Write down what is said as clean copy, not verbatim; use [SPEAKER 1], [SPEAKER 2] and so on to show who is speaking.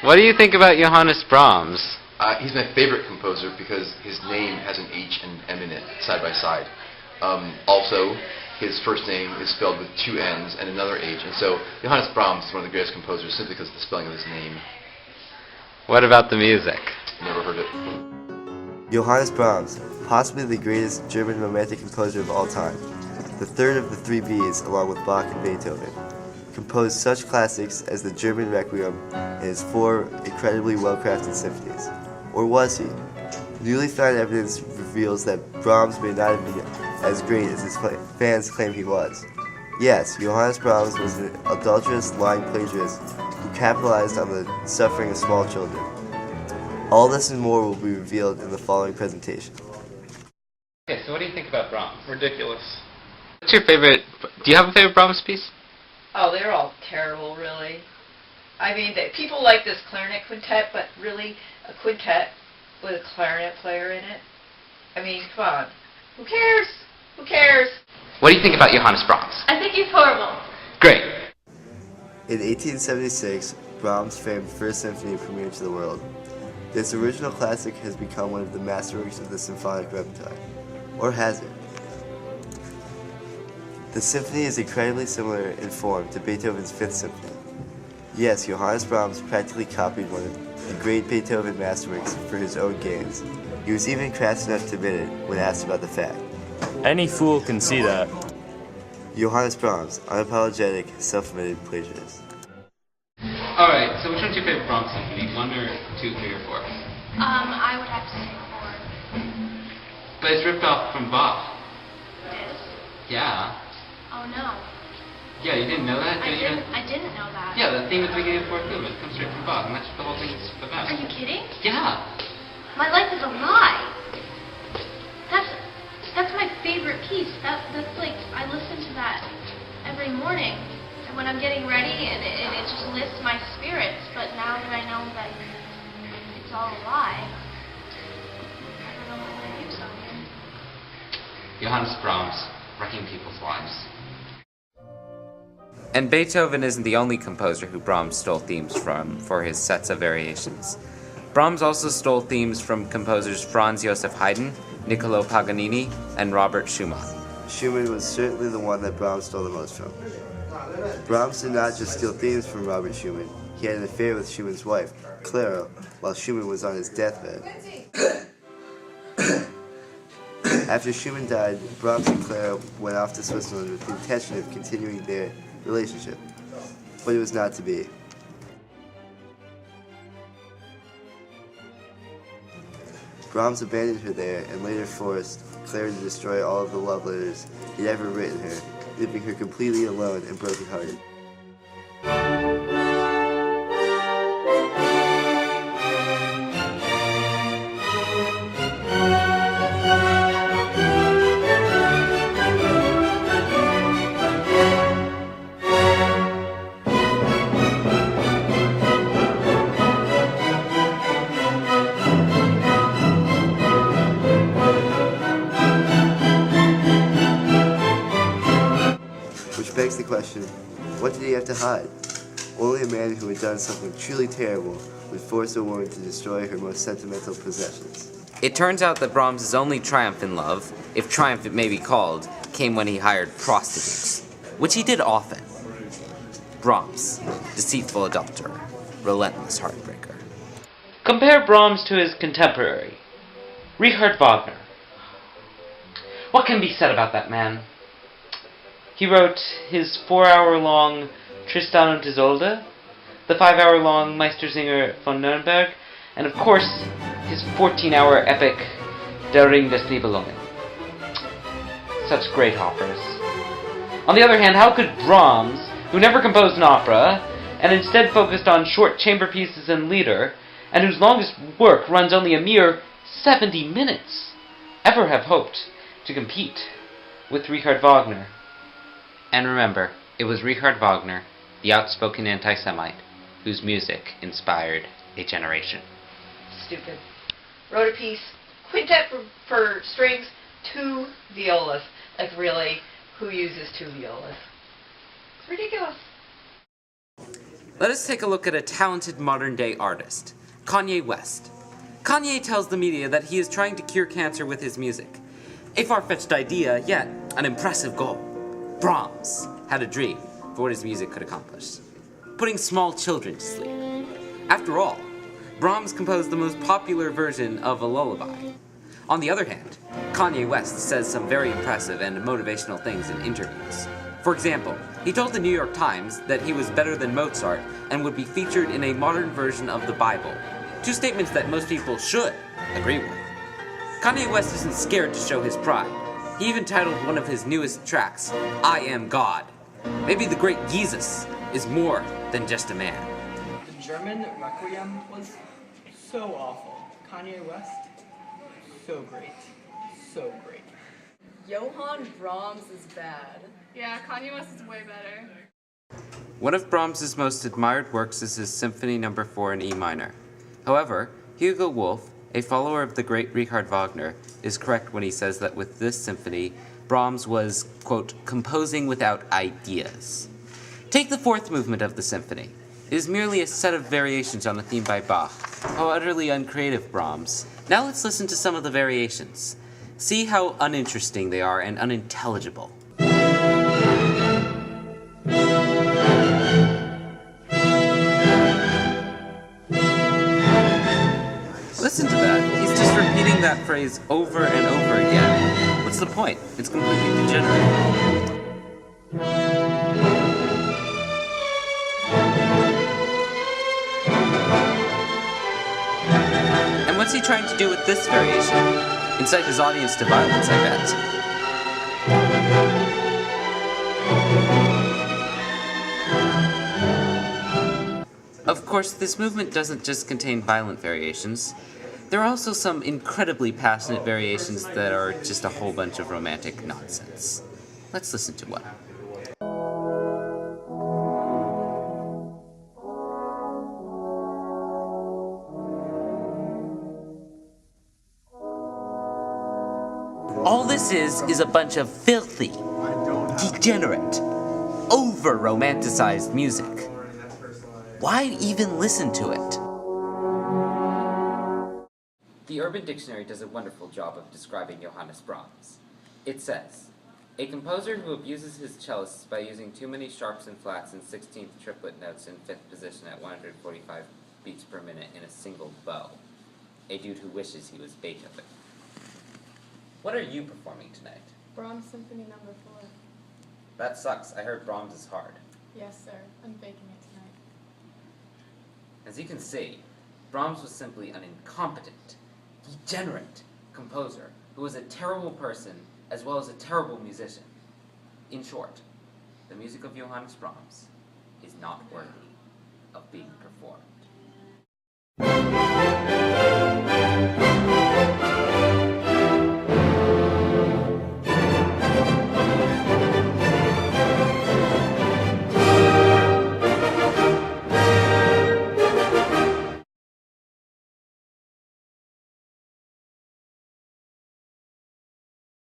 [SPEAKER 1] What do you think about Johannes Brahms?
[SPEAKER 2] He's my favorite composer because his name has an H and M in it, side by side. Also, his first name is spelled with two N's and another H, and so Johannes Brahms is one of the greatest composers simply because of the spelling of his name.
[SPEAKER 1] What about the music?
[SPEAKER 2] Never heard it.
[SPEAKER 3] Johannes Brahms, possibly the greatest German romantic composer of all time, the third of the three Bs along with Bach and Beethoven, composed such classics as the German Requiem and his four incredibly well-crafted symphonies. Or was he? Newly found evidence reveals that Brahms may not have been as great as his fans claim he was. Yes, Johannes Brahms was an adulterous, lying plagiarist who capitalized on the suffering of small children. All this and more will be revealed in the following presentation.
[SPEAKER 1] Okay, so what do you think about Brahms?
[SPEAKER 4] Ridiculous.
[SPEAKER 1] What's your favorite? Do you have a favorite Brahms piece?
[SPEAKER 5] Oh, they're all terrible, really. I mean, people like this clarinet quintet, but really, a quintet with a clarinet player in it? I mean, come on. Who cares? Who cares?
[SPEAKER 1] What do you think about Johannes Brahms?
[SPEAKER 6] I think he's horrible.
[SPEAKER 1] Great.
[SPEAKER 3] In 1876, Brahms' famed First Symphony premiered to the world. This original classic has become one of the masterworks of the symphonic repertoire. Or has it? The symphony is incredibly similar in form to Beethoven's Fifth Symphony. Yes, Johannes Brahms practically copied one of the great Beethoven masterworks for his own gains. He was even crass enough to admit it when asked about the fact.
[SPEAKER 4] Any fool can see that.
[SPEAKER 3] Johannes Brahms, unapologetic, self-admitted plagiarist.
[SPEAKER 1] Alright, so which one's your favorite Brahms symphony? 1 or 2, 3, or 4?
[SPEAKER 6] I would have to say 4.
[SPEAKER 1] But it's ripped off from Bach.
[SPEAKER 6] This?
[SPEAKER 1] Yeah.
[SPEAKER 6] Oh no.
[SPEAKER 1] Yeah, you didn't know that?
[SPEAKER 6] I didn't know that.
[SPEAKER 1] Yeah, the theme at the beginning of the fourth movement comes straight from Bach, and that's what the whole thing is about.
[SPEAKER 6] Are you kidding?
[SPEAKER 1] Yeah.
[SPEAKER 6] My life is a lie. That's my favorite piece. That's like, I listen to that every morning and when I'm getting ready, and it just lifts my spirits. But now that I know that it's all a lie, I don't know what to do something.
[SPEAKER 1] Johannes Brahms, wrecking people's lives.
[SPEAKER 7] And Beethoven isn't the only composer who Brahms stole themes from for his sets of variations. Brahms also stole themes from composers Franz Joseph Haydn, Niccolò Paganini, and Robert Schumann.
[SPEAKER 3] Schumann was certainly the one that Brahms stole the most from. Brahms did not just steal themes from Robert Schumann. He had an affair with Schumann's wife, Clara, while Schumann was on his deathbed. After Schumann died, Brahms and Clara went off to Switzerland with the intention of continuing their relationship, but it was not to be. Brahms abandoned her there and later forced Clara to destroy all of the love letters he'd ever written her, leaving her completely alone and brokenhearted. Which begs the question, what did he have to hide? Only a man who had done something truly terrible would force a woman to destroy her most sentimental possessions.
[SPEAKER 7] It turns out that Brahms' only triumph in love, if triumph it may be called, came when he hired prostitutes, which he did often. Brahms, deceitful adulterer, relentless heartbreaker.
[SPEAKER 8] Compare Brahms to his contemporary, Richard Wagner. What can be said about that man? He wrote his 4-hour-long Tristan und Isolde, the 5-hour-long Meistersinger von Nürnberg, and of course, his 14-hour epic Der Ring des Nibelungen. Such great operas. On the other hand, how could Brahms, who never composed an opera, and instead focused on short chamber pieces and lieder, and whose longest work runs only a mere 70 minutes, ever have hoped to compete with Richard Wagner?
[SPEAKER 7] And remember, it was Richard Wagner, the outspoken anti-Semite, whose music inspired a generation.
[SPEAKER 5] Stupid. Wrote a piece, quintet for strings, 2 violas. Like really, who uses 2 violas? It's ridiculous.
[SPEAKER 7] Let us take a look at a talented modern-day artist, Kanye West. Kanye tells the media that he is trying to cure cancer with his music. A far-fetched idea, yet an impressive goal. Brahms had a dream for what his music could accomplish. Putting small children to sleep. After all, Brahms composed the most popular version of a lullaby. On the other hand, Kanye West says some very impressive and motivational things in interviews. For example, he told the New York Times that he was better than Mozart and would be featured in a modern version of the Bible. Two statements that most people should agree with. Kanye West isn't scared to show his pride. He even titled one of his newest tracks, I Am God. Maybe the great Jesus is more than just a man.
[SPEAKER 9] The German Requiem was so awful. Kanye West, so great. So great.
[SPEAKER 10] Johannes Brahms is bad.
[SPEAKER 11] Yeah, Kanye West is way better.
[SPEAKER 7] One of Brahms' most admired works is his Symphony No. 4 in E minor. However, Hugo Wolf, a follower of the great Richard Wagner, is correct when he says that with this symphony, Brahms was, quote, composing without ideas. Take the fourth movement of the symphony. It is merely a set of variations on a theme by Bach. How utterly uncreative, Brahms. Now let's listen to some of the variations. See how uninteresting they are and unintelligible. Listen to that. He's just repeating that phrase over and over again. What's the point? It's completely degenerate. And what's he trying to do with this variation? Incite his audience to violence, I bet. Of course, this movement doesn't just contain violent variations. There are also some incredibly passionate variations that are just a whole bunch of romantic nonsense. Let's listen to one. All this is a bunch of filthy, degenerate, over-romanticized music. Why even listen to it? The Urban Dictionary does a wonderful job of describing Johannes Brahms. It says, a composer who abuses his cellists by using too many sharps and flats in 16th triplet notes in 5th position at 145 beats per minute in a single bow. A dude who wishes he was Beethoven. What are you performing tonight?
[SPEAKER 11] Brahms Symphony No. 4.
[SPEAKER 7] That sucks. I heard Brahms is hard.
[SPEAKER 11] Yes, sir. I'm faking it tonight.
[SPEAKER 7] As you can see, Brahms was simply an incompetent, degenerate composer who was a terrible person as well as a terrible musician. In short, the music of Johannes Brahms is not worthy of being performed.